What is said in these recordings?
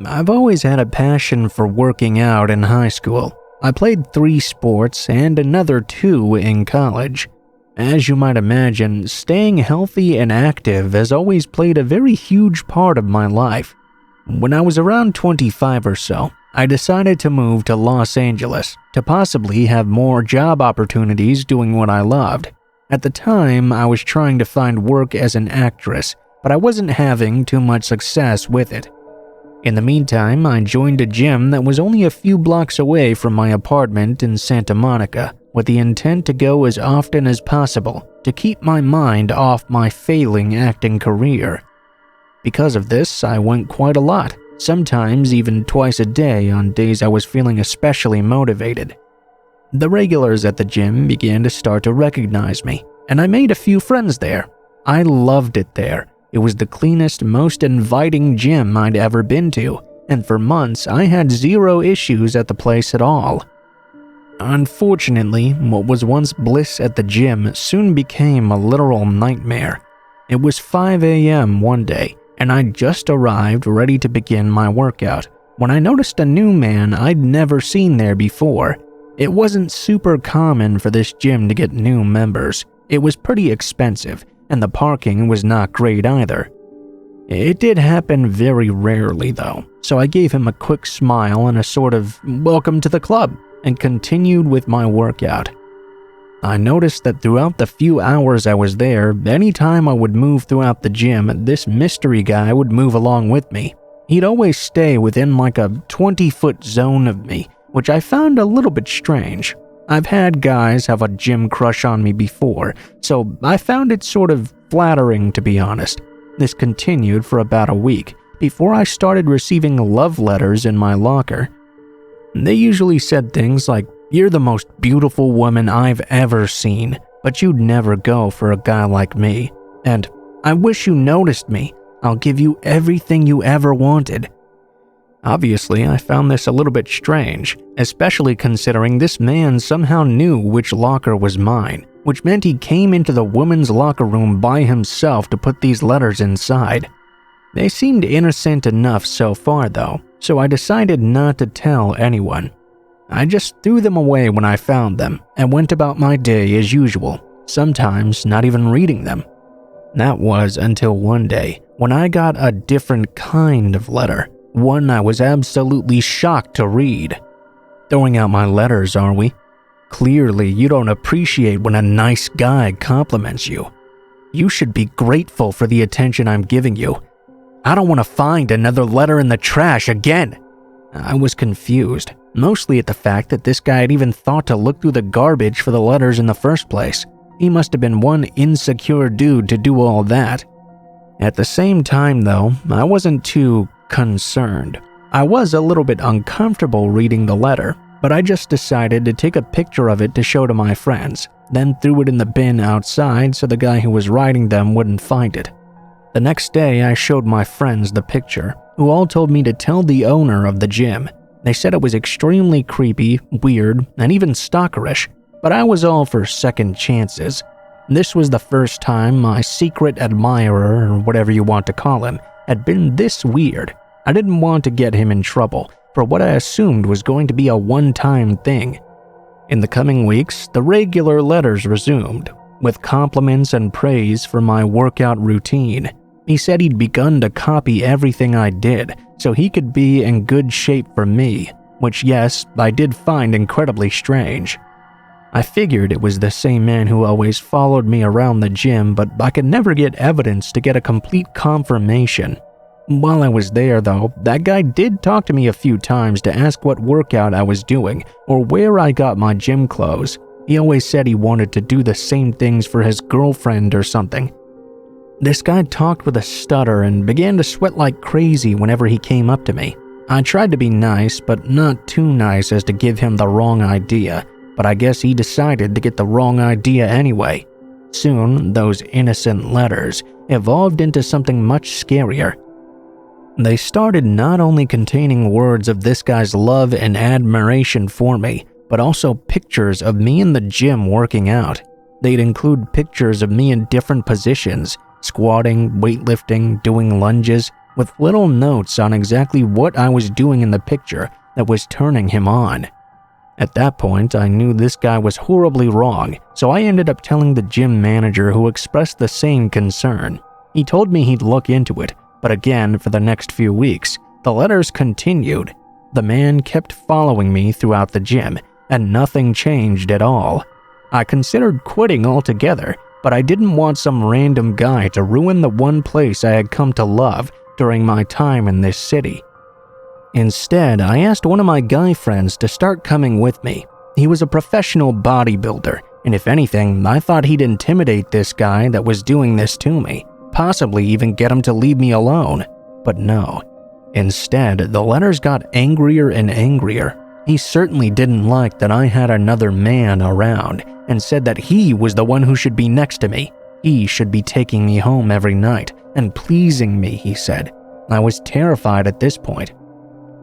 I've always had a passion for working out in high school. I played 3 sports and another 2 in college. As you might imagine, staying healthy and active has always played a very huge part of my life. When I was around 25 or so, I decided to move to Los Angeles to possibly have more job opportunities doing what I loved. At the time, I was trying to find work as an actress, but I wasn't having too much success with it. In the meantime, I joined a gym that was only a few blocks away from my apartment in Santa Monica, with the intent to go as often as possible to keep my mind off my failing acting career. Because of this, I went quite a lot, sometimes even twice a day on days I was feeling especially motivated. The regulars at the gym began to start to recognize me, and I made a few friends there. I loved it there. It was the cleanest, most inviting gym I'd ever been to, and for months I had 0 issues at the place at all. Unfortunately, what was once bliss at the gym soon became a literal nightmare. It was 5 a.m. one day, and I'd just arrived ready to begin my workout when I noticed a new man I'd never seen there before. It wasn't super common for this gym to get new members. It was pretty expensive, and the parking was not great either. It did happen very rarely though, so I gave him a quick smile and a sort of "welcome to the club" and continued with my workout. I noticed that throughout the few hours I was there, anytime I would move throughout the gym, this mystery guy would move along with me. He'd always stay within like a 20-foot zone of me, which I found a little bit strange. I've had guys have a gym crush on me before, so I found it sort of flattering to be honest. This continued for about a week, before I started receiving love letters in my locker. They usually said things like, "You're the most beautiful woman I've ever seen, but you'd never go for a guy like me," and "I wish you noticed me. I'll give you everything you ever wanted." Obviously, I found this a little bit strange, especially considering this man somehow knew which locker was mine, which meant he came into the women's locker room by himself to put these letters inside. They seemed innocent enough so far though, so I decided not to tell anyone. I just threw them away when I found them and went about my day as usual, sometimes not even reading them. That was until one day when I got a different kind of letter. One I was absolutely shocked to read. "Throwing out my letters, are we? Clearly, you don't appreciate when a nice guy compliments you. You should be grateful for the attention I'm giving you. I don't want to find another letter in the trash again." I was confused, mostly at the fact that this guy had even thought to look through the garbage for the letters in the first place. He must have been one insecure dude to do all that. At the same time though, I wasn't too concerned. I was a little bit uncomfortable reading the letter, but I just decided to take a picture of it to show to my friends, then threw it in the bin outside so the guy who was writing them wouldn't find it. The next day I showed my friends the picture, who all told me to tell the owner of the gym. They said it was extremely creepy, weird, and even stalkerish, but I was all for second chances. This was the first time my secret admirer, or whatever you want to call him, had been this weird. I didn't want to get him in trouble for what I assumed was going to be a one-time thing. In the coming weeks, the regular letters resumed, with compliments and praise for my workout routine. He said he'd begun to copy everything I did so he could be in good shape for me, which yes, I did find incredibly strange. I figured it was the same man who always followed me around the gym, but I could never get evidence to get a complete confirmation. While I was there though, that guy did talk to me a few times to ask what workout I was doing or where I got my gym clothes. He always said he wanted to do the same things for his girlfriend or something. This guy talked with a stutter and began to sweat like crazy whenever he came up to me. I tried to be nice, but not too nice as to give him the wrong idea, but I guess he decided to get the wrong idea anyway. Soon, those innocent letters evolved into something much scarier. They started not only containing words of this guy's love and admiration for me, but also pictures of me in the gym working out. They'd include pictures of me in different positions, squatting, weightlifting, doing lunges, with little notes on exactly what I was doing in the picture that was turning him on. At that point, I knew this guy was horribly wrong, so I ended up telling the gym manager, who expressed the same concern. He told me he'd look into it, but again, for the next few weeks, the letters continued. The man kept following me throughout the gym, and nothing changed at all. I considered quitting altogether, but I didn't want some random guy to ruin the one place I had come to love during my time in this city. Instead, I asked one of my guy friends to start coming with me. He was a professional bodybuilder, and if anything, I thought he'd intimidate this guy that was doing this to me, possibly even get him to leave me alone. But no. Instead, the letters got angrier and angrier. He certainly didn't like that I had another man around, and said that he was the one who should be next to me. He should be taking me home every night and pleasing me, he said. I was terrified at this point.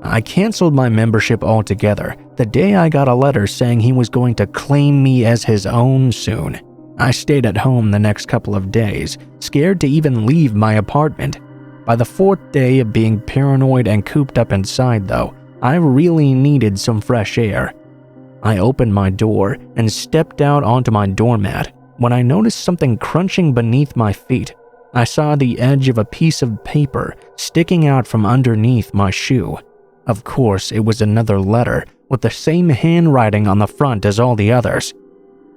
I canceled my membership altogether the day I got a letter saying he was going to claim me as his own soon. I stayed at home the next couple of days, scared to even leave my apartment. By the fourth day of being paranoid and cooped up inside, though, I really needed some fresh air. I opened my door and stepped out onto my doormat when I noticed something crunching beneath my feet. I saw the edge of a piece of paper sticking out from underneath my shoe. Of course, it was another letter with the same handwriting on the front as all the others.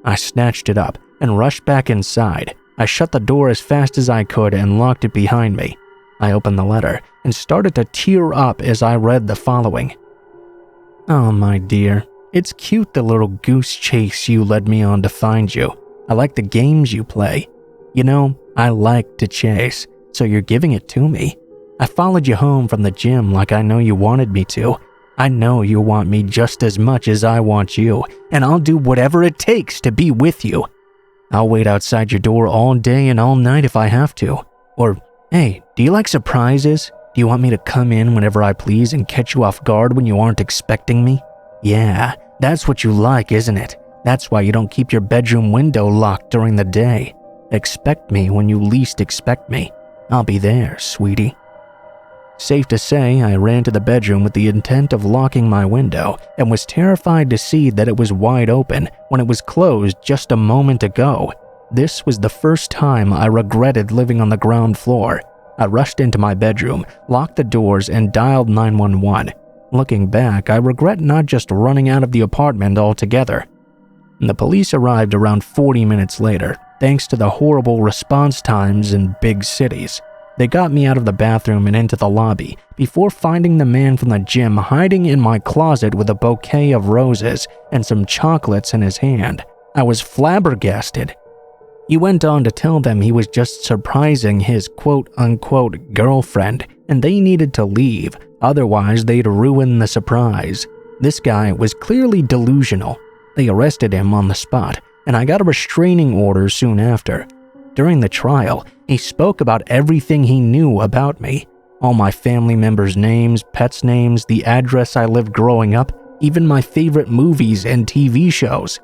I snatched it up and rushed back inside. I shut the door as fast as I could and locked it behind me. I opened the letter and started to tear up as I read the following. "Oh, my dear, it's cute the little goose chase you led me on to find you. I like the games you play. You know, I like to chase, so you're giving it to me. I followed you home from the gym like I know you wanted me to. I know you want me just as much as I want you, and I'll do whatever it takes to be with you. I'll wait outside your door all day and all night if I have to. Or, hey, do you like surprises? Do you want me to come in whenever I please and catch you off guard when you aren't expecting me? Yeah, that's what you like, isn't it? That's why you don't keep your bedroom window locked during the day. Expect me when you least expect me. I'll be there, sweetie." Safe to say, I ran to the bedroom with the intent of locking my window and was terrified to see that it was wide open when it was closed just a moment ago. This was the first time I regretted living on the ground floor. I rushed into my bedroom, locked the doors, and dialed 911. Looking back, I regret not just running out of the apartment altogether. The police arrived around 40 minutes later, thanks to the horrible response times in big cities. They got me out of the bathroom and into the lobby before finding the man from the gym hiding in my closet with a bouquet of roses and some chocolates in his hand. I was flabbergasted. He went on to tell them he was just surprising his quote-unquote girlfriend and they needed to leave, otherwise they'd ruin the surprise. This guy was clearly delusional. They arrested him on the spot, and I got a restraining order soon after. During the trial, he spoke about everything he knew about me. All my family members' names, pets' names, the address I lived growing up, even my favorite movies and TV shows.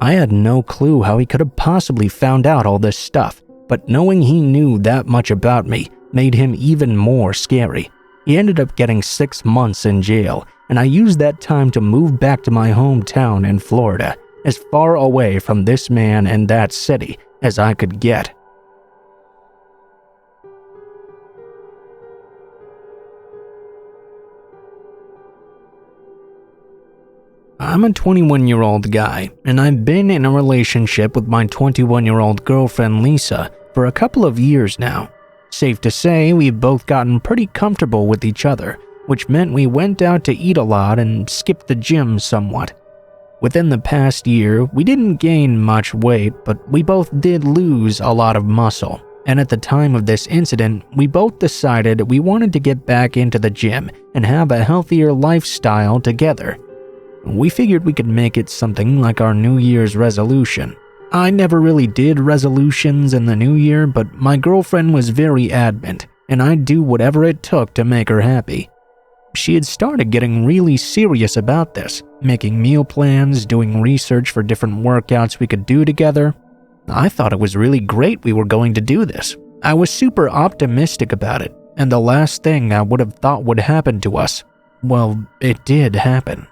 I had no clue how he could have possibly found out all this stuff, but knowing he knew that much about me made him even more scary. He ended up getting 6 months in jail, and I used that time to move back to my hometown in Florida, as far away from this man and that city as I could get. I'm a 21-year-old guy, and I've been in a relationship with my 21-year-old girlfriend Lisa for a couple of years now. Safe to say, we've both gotten pretty comfortable with each other, which meant we went out to eat a lot and skipped the gym somewhat. Within the past year, we didn't gain much weight, but we both did lose a lot of muscle. And at the time of this incident, we both decided we wanted to get back into the gym and have a healthier lifestyle together. We figured we could make it something like our New Year's resolution. I never really did resolutions in the new year, but my girlfriend was very adamant, and I'd do whatever it took to make her happy. She had started getting really serious about this, making meal plans, doing research for different workouts we could do together. I thought it was really great we were going to do this. I was super optimistic about it, and the last thing I would have thought would happen to us, well, it did happen.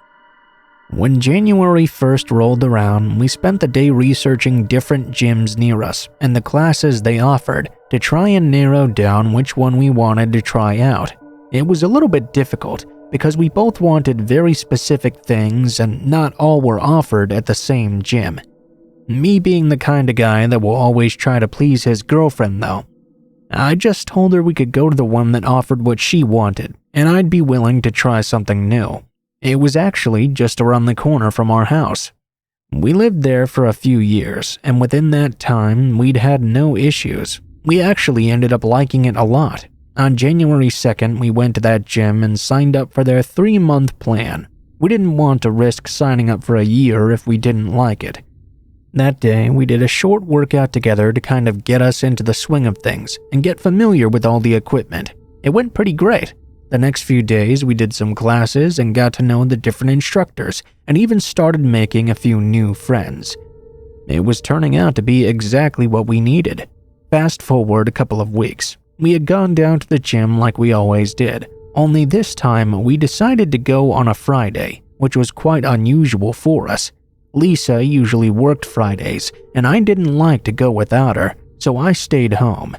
When January 1st rolled around, we spent the day researching different gyms near us and the classes they offered to try and narrow down which one we wanted to try out. It was a little bit difficult because we both wanted very specific things and not all were offered at the same gym. Me being the kind of guy that will always try to please his girlfriend though, I just told her we could go to the one that offered what she wanted and I'd be willing to try something new. It was actually just around the corner from our house. We lived there for a few years, and within that time, we'd had no issues. We actually ended up liking it a lot. On January 2nd, we went to that gym and signed up for their 3-month plan. We didn't want to risk signing up for a year if we didn't like it. That day, we did a short workout together to kind of get us into the swing of things and get familiar with all the equipment. It went pretty great. The next few days, we did some classes and got to know the different instructors and even started making a few new friends. It was turning out to be exactly what we needed. Fast forward a couple of weeks. We had gone down to the gym like we always did, only this time we decided to go on a Friday, which was quite unusual for us. Lisa usually worked Fridays, and I didn't like to go without her, so I stayed home.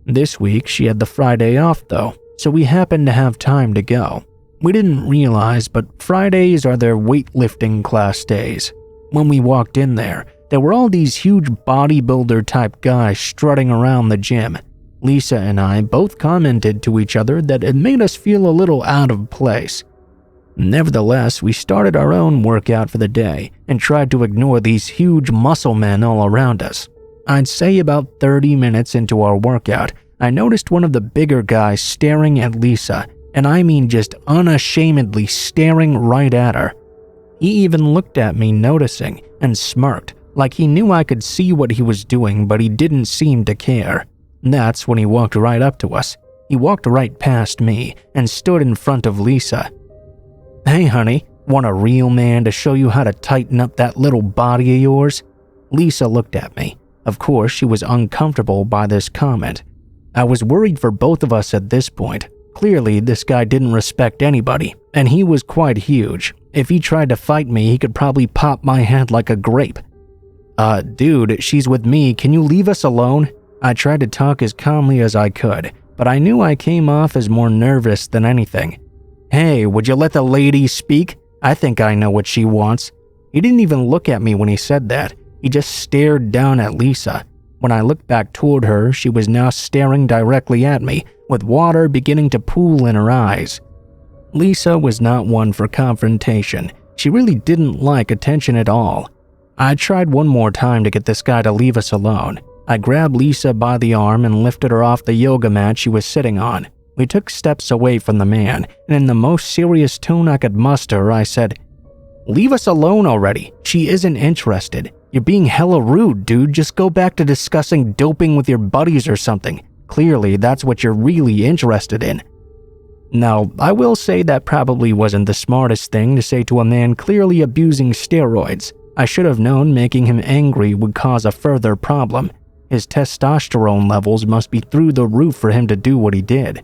This week, she had the Friday off though, so we happened to have time to go. We didn't realize, but Fridays are their weightlifting class days. When we walked in there were all these huge bodybuilder type guys strutting around the gym. Lisa and I both commented to each other that it made us feel a little out of place. Nevertheless, we started our own workout for the day and tried to ignore these huge muscle men all around us. I'd say about 30 minutes into our workout, I noticed one of the bigger guys staring at Lisa, and I mean just unashamedly staring right at her. He even looked at me noticing and smirked, like he knew I could see what he was doing, but he didn't seem to care. That's when he walked right up to us. He walked right past me and stood in front of Lisa. "Hey honey, want a real man to show you how to tighten up that little body of yours?" Lisa looked at me. Of course, she was uncomfortable by this comment. I was worried for both of us at this point. Clearly, this guy didn't respect anybody, and he was quite huge. If he tried to fight me, he could probably pop my head like a grape. Dude, she's with me. Can you leave us alone?" I tried to talk as calmly as I could, but I knew I came off as more nervous than anything. "Hey, would you let the lady speak? I think I know what she wants." He didn't even look at me when he said that. He just stared down at Lisa. When I looked back toward her, she was now staring directly at me, with water beginning to pool in her eyes. Lisa was not one for confrontation. She really didn't like attention at all. I tried one more time to get this guy to leave us alone. I grabbed Lisa by the arm and lifted her off the yoga mat she was sitting on. We took steps away from the man, and in the most serious tone I could muster, I said, "Leave us alone already. She isn't interested. You're being hella rude, dude. Just go back to discussing doping with your buddies or something. Clearly, that's what you're really interested in." Now, I will say that probably wasn't the smartest thing to say to a man clearly abusing steroids. I should have known making him angry would cause a further problem. His testosterone levels must be through the roof for him to do what he did.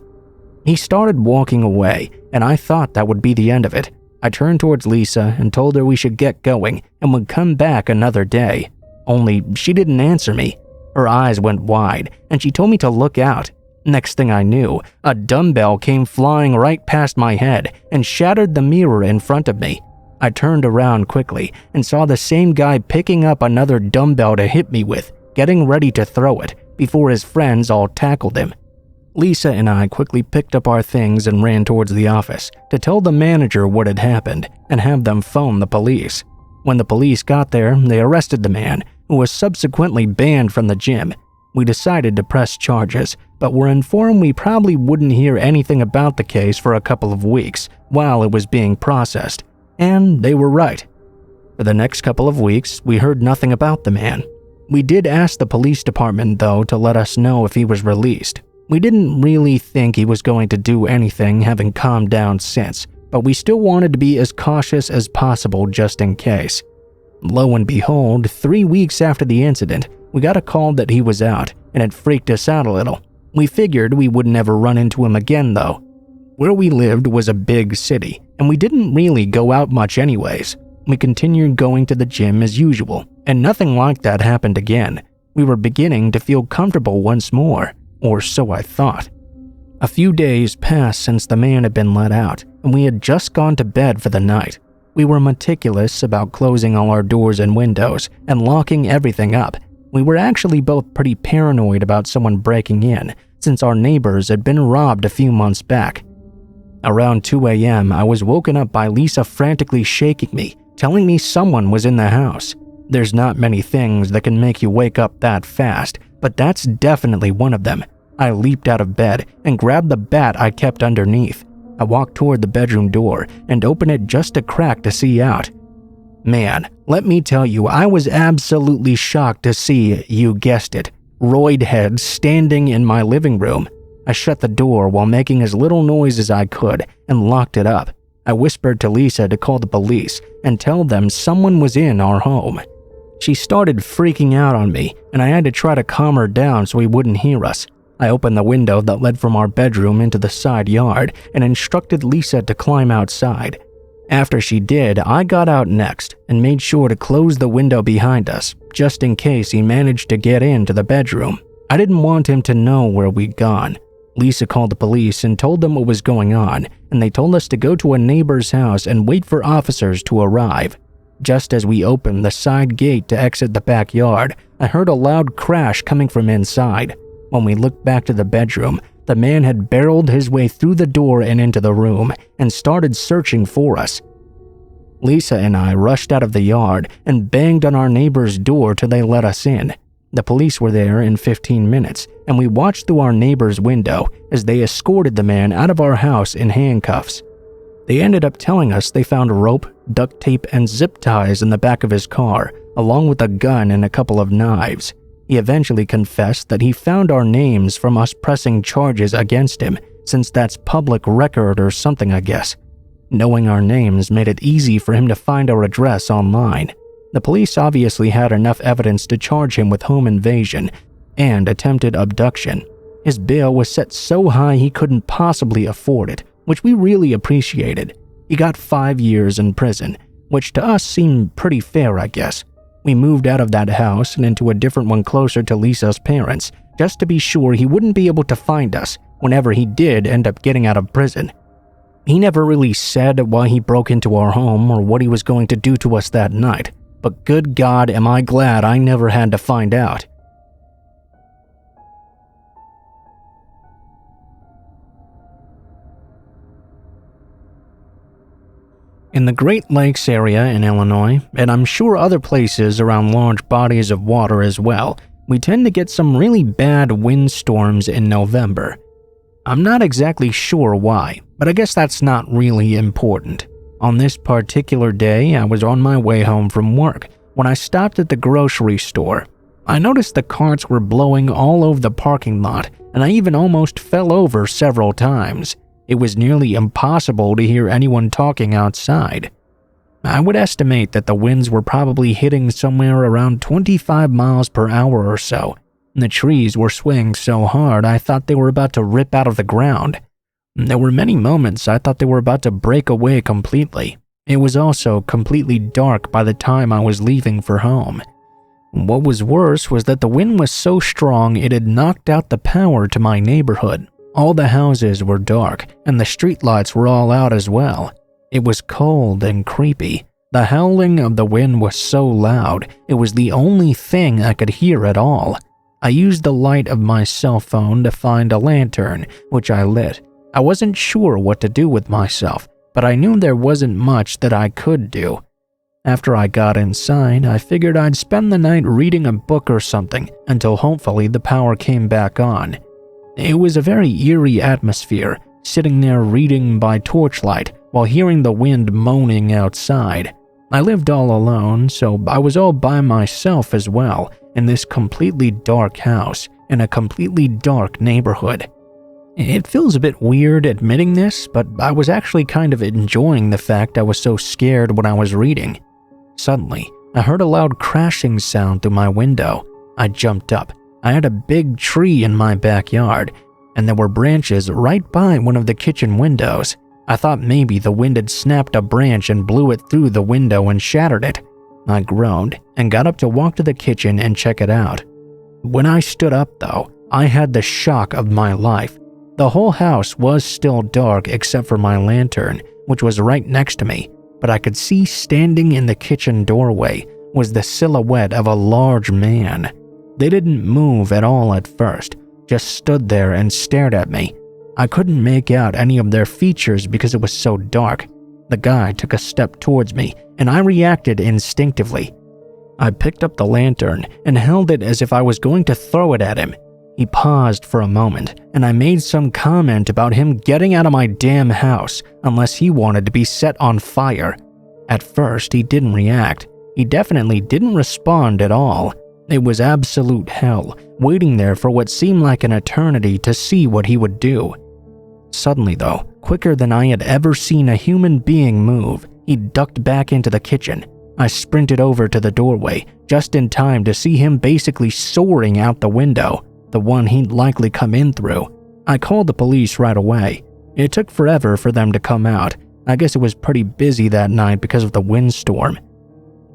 He started walking away, and I thought that would be the end of it. I turned towards Lisa and told her we should get going and would come back another day. Only she didn't answer me. Her eyes went wide, and she told me to look out. Next thing I knew, a dumbbell came flying right past my head and shattered the mirror in front of me. I turned around quickly and saw the same guy picking up another dumbbell to hit me with, getting ready to throw it, before his friends all tackled him. Lisa and I quickly picked up our things and ran towards the office to tell the manager what had happened and have them phone the police. When the police got there, they arrested the man, who was subsequently banned from the gym. We decided to press charges, but were informed we probably wouldn't hear anything about the case for a couple of weeks while it was being processed. And they were right. For the next couple of weeks, we heard nothing about the man. We did ask the police department, though, to let us know if he was released. We didn't really think he was going to do anything, having calmed down since, but we still wanted to be as cautious as possible just in case. Lo and behold, 3 weeks after the incident, we got a call that he was out, and it freaked us out a little. We figured we would never run into him again though. Where we lived was a big city, and we didn't really go out much anyways. We continued going to the gym as usual, and nothing like that happened again. We were beginning to feel comfortable once more, or so I thought. A few days passed since the man had been let out, and we had just gone to bed for the night. We were meticulous about closing all our doors and windows and locking everything up. We were actually both pretty paranoid about someone breaking in, since our neighbors had been robbed a few months back. Around 2 a.m., I was woken up by Lisa frantically shaking me, telling me someone was in the house. There's not many things that can make you wake up that fast, but that's definitely one of them. I leaped out of bed and grabbed the bat I kept underneath. I walked toward the bedroom door and opened it just a crack to see out. Man, let me tell you, I was absolutely shocked to see, you guessed it, Roid Head standing in my living room. I shut the door while making as little noise as I could and locked it up. I whispered to Lisa to call the police and tell them someone was in our home. She started freaking out on me, and I had to try to calm her down so he wouldn't hear us. I opened the window that led from our bedroom into the side yard and instructed Lisa to climb outside. After she did, I got out next and made sure to close the window behind us, just in case he managed to get into the bedroom. I didn't want him to know where we'd gone. Lisa called the police and told them what was going on, and they told us to go to a neighbor's house and wait for officers to arrive. Just as we opened the side gate to exit the backyard, I heard a loud crash coming from inside. When we looked back to the bedroom, the man had barreled his way through the door and into the room and started searching for us. Lisa and I rushed out of the yard and banged on our neighbor's door till they let us in. The police were there in 15 minutes, and we watched through our neighbor's window as they escorted the man out of our house in handcuffs. They ended up telling us they found rope, duct tape, and zip ties in the back of his car, along with a gun and a couple of knives. He eventually confessed that he found our names from us pressing charges against him, since that's public record or something, I guess. Knowing our names made it easy for him to find our address online. The police obviously had enough evidence to charge him with home invasion and attempted abduction. His bail was set so high he couldn't possibly afford it, which we really appreciated. He got 5 years in prison, which to us seemed pretty fair, I guess. We moved out of that house and into a different one closer to Lisa's parents, just to be sure he wouldn't be able to find us whenever he did end up getting out of prison. He never really said why he broke into our home or what he was going to do to us that night, but good God, am I glad I never had to find out. In the Great Lakes area in Illinois, and I'm sure other places around large bodies of water as well, we tend to get some really bad windstorms in November. I'm not exactly sure why, but I guess that's not really important. On this particular day, I was on my way home from work when I stopped at the grocery store. I noticed the carts were blowing all over the parking lot, and I even almost fell over several times. It was nearly impossible to hear anyone talking outside. I would estimate that the winds were probably hitting somewhere around 25 miles per hour or so. The trees were swaying so hard I thought they were about to rip out of the ground. There were many moments I thought they were about to break away completely. It was also completely dark by the time I was leaving for home. What was worse was that the wind was so strong it had knocked out the power to my neighborhood. All the houses were dark, and the streetlights were all out as well. It was cold and creepy. The howling of the wind was so loud, it was the only thing I could hear at all. I used the light of my cell phone to find a lantern, which I lit. I wasn't sure what to do with myself, but I knew there wasn't much that I could do. After I got inside, I figured I'd spend the night reading a book or something until hopefully the power came back on. It was a very eerie atmosphere, sitting there reading by torchlight while hearing the wind moaning outside. I lived all alone, so I was all by myself as well, in this completely dark house, in a completely dark neighborhood. It feels a bit weird admitting this, but I was actually kind of enjoying the fact I was so scared when I was reading. Suddenly, I heard a loud crashing sound through my window. I jumped up. I had a big tree in my backyard, and there were branches right by one of the kitchen windows. I thought maybe the wind had snapped a branch and blew it through the window and shattered it. I groaned and got up to walk to the kitchen and check it out. When I stood up though, I had the shock of my life. The whole house was still dark except for my lantern, which was right next to me, but I could see standing in the kitchen doorway was the silhouette of a large man. They didn't move at all at first, just stood there and stared at me. I couldn't make out any of their features because it was so dark. The guy took a step towards me, and I reacted instinctively. I picked up the lantern and held it as if I was going to throw it at him. He paused for a moment, and I made some comment about him getting out of my damn house unless he wanted to be set on fire. At first, he didn't react. He definitely didn't respond at all. It was absolute hell, waiting there for what seemed like an eternity to see what he would do. Suddenly though, quicker than I had ever seen a human being move, he ducked back into the kitchen. I sprinted over to the doorway, just in time to see him basically soaring out the window, the one he'd likely come in through. I called the police right away. It took forever for them to come out. I guess it was pretty busy that night because of the windstorm.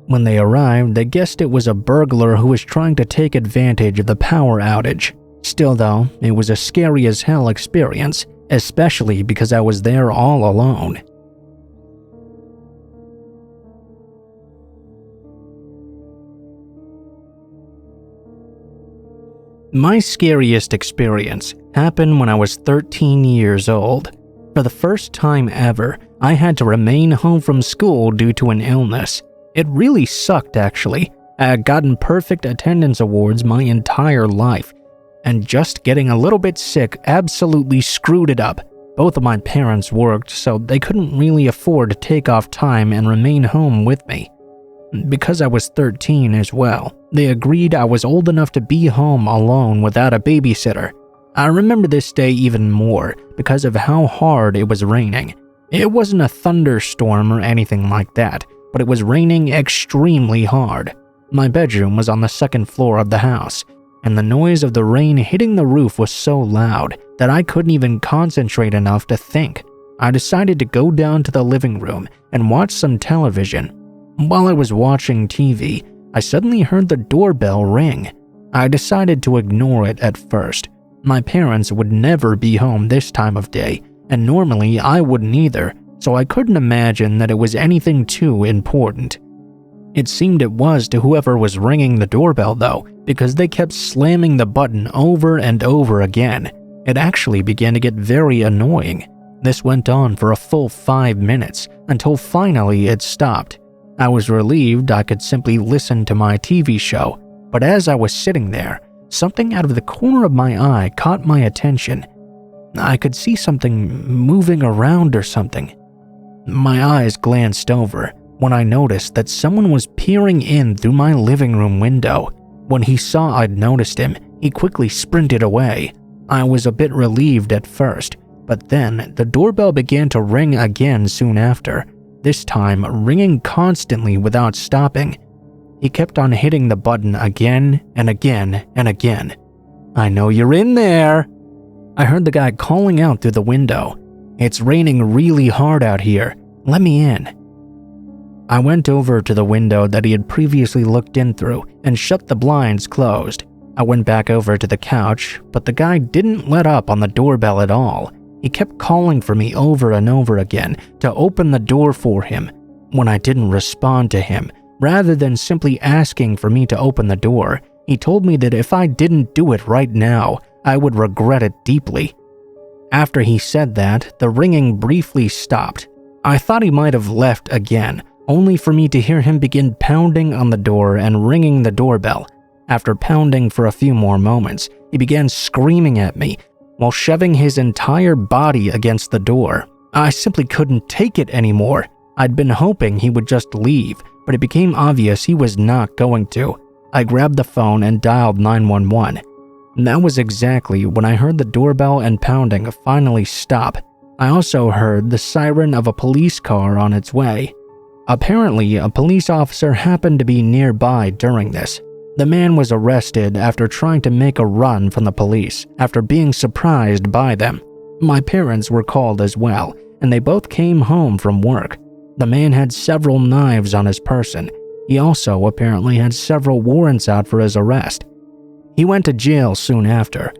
When they arrived, they guessed it was a burglar who was trying to take advantage of the power outage. Still though, it was a scary as hell experience, especially because I was there all alone. My scariest experience happened when I was 13 years old. For the first time ever, I had to remain home from school due to an illness. It really sucked actually. I had gotten perfect attendance awards my entire life, and just getting a little bit sick absolutely screwed it up. Both of my parents worked, so they couldn't really afford to take off time and remain home with me. Because I was 13 as well, they agreed I was old enough to be home alone without a babysitter. I remember this day even more because of how hard it was raining. It wasn't a thunderstorm or anything like that, but it was raining extremely hard. My bedroom was on the second floor of the house, and the noise of the rain hitting the roof was so loud that I couldn't even concentrate enough to think. I decided to go down to the living room and watch some television. While I was watching TV, I suddenly heard the doorbell ring. I decided to ignore it at first. My parents would never be home this time of day, and normally I wouldn't either, so I couldn't imagine that it was anything too important. It seemed it was to whoever was ringing the doorbell though, because they kept slamming the button over and over again. It actually began to get very annoying. This went on for a full 5 minutes, until finally it stopped. I was relieved I could simply listen to my TV show, but as I was sitting there, something out of the corner of my eye caught my attention. I could see something moving around or something. My eyes glanced over when I noticed that someone was peering in through my living room window. When he saw I'd noticed him, he quickly sprinted away. I was a bit relieved at first, but then the doorbell began to ring again soon after, this time ringing constantly without stopping. He kept on hitting the button again and again and again. "I know you're in there." I heard the guy calling out through the window. "It's raining really hard out here. Let me in." I went over to the window that he had previously looked in through and shut the blinds closed. I went back over to the couch, but the guy didn't let up on the doorbell at all. He kept calling for me over and over again to open the door for him. When I didn't respond to him, rather than simply asking for me to open the door, he told me that if I didn't do it right now, I would regret it deeply. After he said that, the ringing briefly stopped. I thought he might have left again, only for me to hear him begin pounding on the door and ringing the doorbell. After pounding for a few more moments, he began screaming at me while shoving his entire body against the door. I simply couldn't take it anymore. I'd been hoping he would just leave, but it became obvious he was not going to. I grabbed the phone and dialed 911. That was exactly when I heard the doorbell and pounding finally stop. I also heard the siren of a police car on its way. Apparently, a police officer happened to be nearby during this. The man was arrested after trying to make a run from the police after being surprised by them. My parents were called as well, and they both came home from work. The man had several knives on his person. He also apparently had several warrants out for his arrest. He went to jail soon after.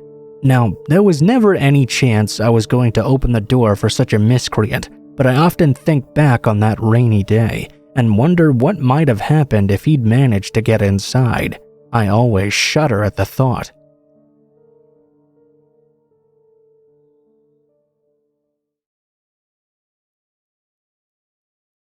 Now, there was never any chance I was going to open the door for such a miscreant, but I often think back on that rainy day and wonder what might have happened if he'd managed to get inside. I always shudder at the thought.